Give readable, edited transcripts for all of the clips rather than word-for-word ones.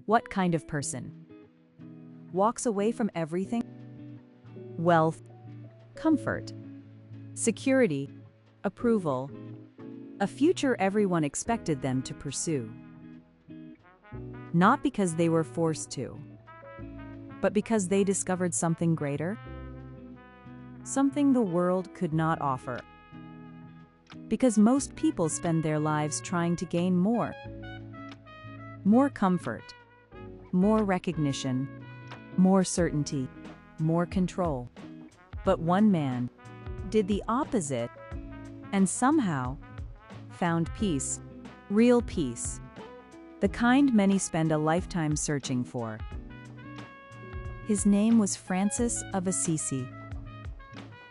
What kind of person walks away from everything? Wealth, comfort, security, approval, a future everyone expected them to pursue. Not because they were forced to, but because they discovered something greater, something the world could not offer. Because most people spend their lives trying to gain more comfort, more recognition, more certainty, more control. But one man did the opposite and somehow found peace, real peace, the kind many spend a lifetime searching for. His name was Francis of Assisi,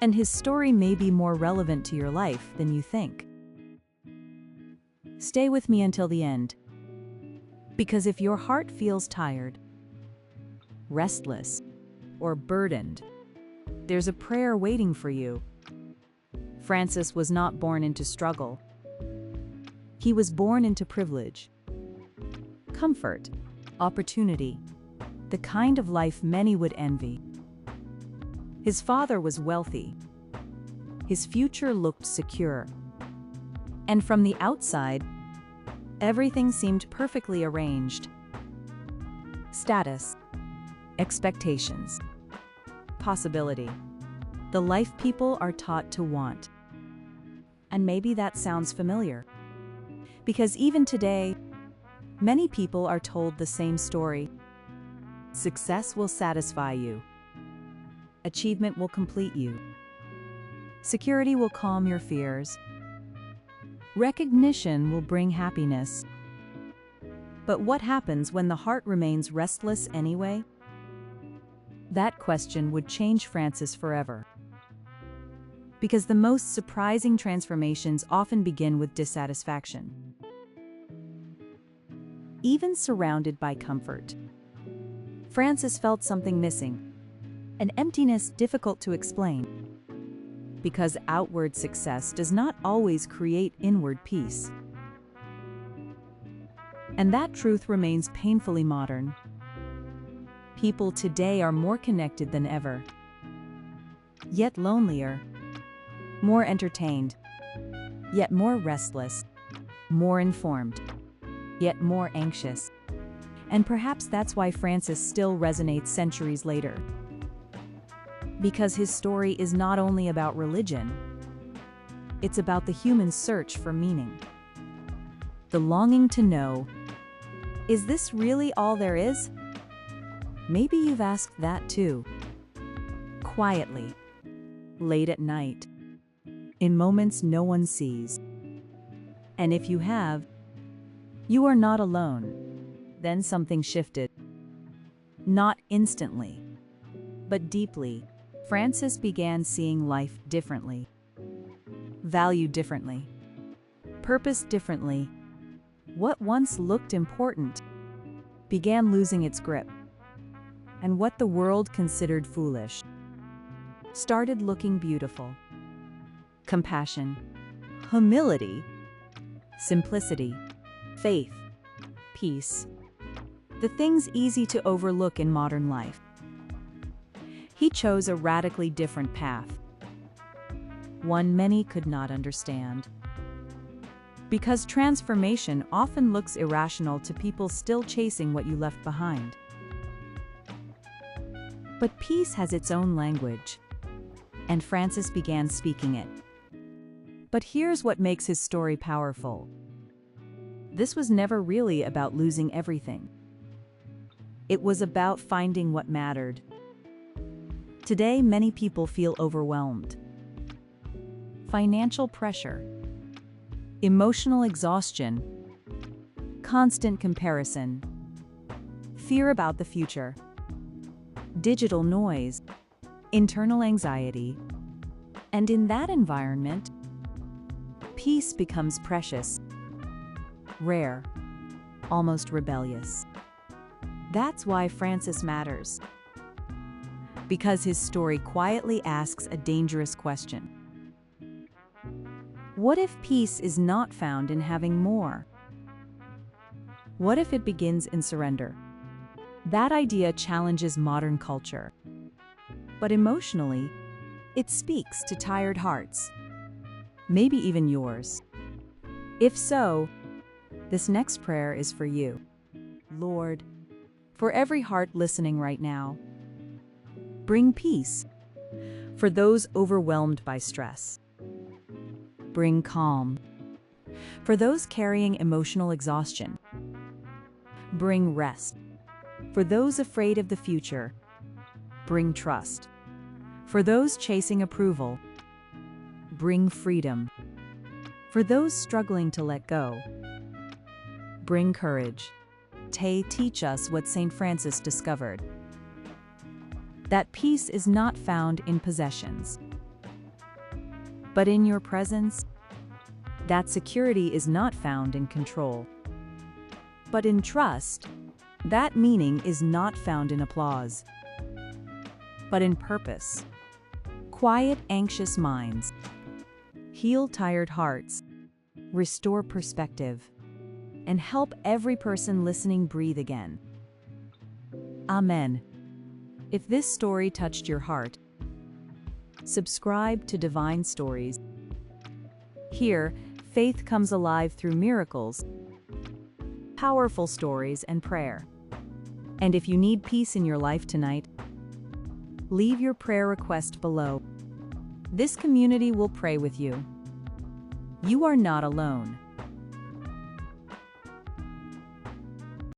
and his story may be more relevant to your life than you think. Stay with me until the end, because if your heart feels tired, restless, or burdened, there's a prayer waiting for you. Francis was not born into struggle. He was born into privilege, comfort, opportunity, the kind of life many would envy. His father was wealthy. His future looked secure. And from the outside, everything seemed perfectly arranged. Status, expectations, possibility. The life people are taught to want. And maybe that sounds familiar. Because even today, many people are told the same story. Success will satisfy you. Achievement will complete you. Security will calm your fears. Recognition will bring happiness. But what happens when the heart remains restless anyway? That question would change Francis forever. Because the most surprising transformations often begin with dissatisfaction. Even surrounded by comfort, Francis felt something missing, an emptiness difficult to explain. Because outward success does not always create inward peace. And that truth remains painfully modern. People today are more connected than ever, yet lonelier, more entertained, yet more restless, more informed, yet more anxious. And perhaps that's why Francis still resonates centuries later. Because his story is not only about religion, it's about the human search for meaning. The longing to know, is this really all there is? Maybe you've asked that too. Quietly, late at night, in moments no one sees. And if you have, you are not alone. Then something shifted. Not instantly, but deeply. Francis began seeing life differently, value differently, purpose differently. What once looked important began losing its grip, and what the world considered foolish started looking beautiful. Compassion, humility, simplicity, faith, peace, the things easy to overlook in modern life. He chose a radically different path, one many could not understand. Because transformation often looks irrational to people still chasing what you left behind. But peace has its own language, and Francis began speaking it. But here's what makes his story powerful. This was never really about losing everything. It was about finding what mattered. Today, many people feel overwhelmed. Financial pressure, emotional exhaustion, constant comparison, fear about the future, digital noise, internal anxiety. And in that environment, peace becomes precious, rare, almost rebellious. That's why Francis matters. Because his story quietly asks a dangerous question. What if peace is not found in having more? What if it begins in surrender? That idea challenges modern culture. But emotionally, it speaks to tired hearts. Maybe even yours. If so, this next prayer is for you. Lord, for every heart listening right now, bring peace. For those overwhelmed by stress, bring calm. For those carrying emotional exhaustion, bring rest. For those afraid of the future, bring trust. For those chasing approval, bring freedom. For those struggling to let go, bring courage. Teach us what Saint Francis discovered. That peace is not found in possessions, but in your presence. That security is not found in control, but in trust. That meaning is not found in applause, but in purpose. Quiet anxious minds, heal tired hearts, restore perspective, and help every person listening breathe again. Amen. If this story touched your heart, subscribe to Divine Stories. Here, faith comes alive through miracles, powerful stories, and prayer. And if you need peace in your life tonight, leave your prayer request below. This community will pray with you. You are not alone.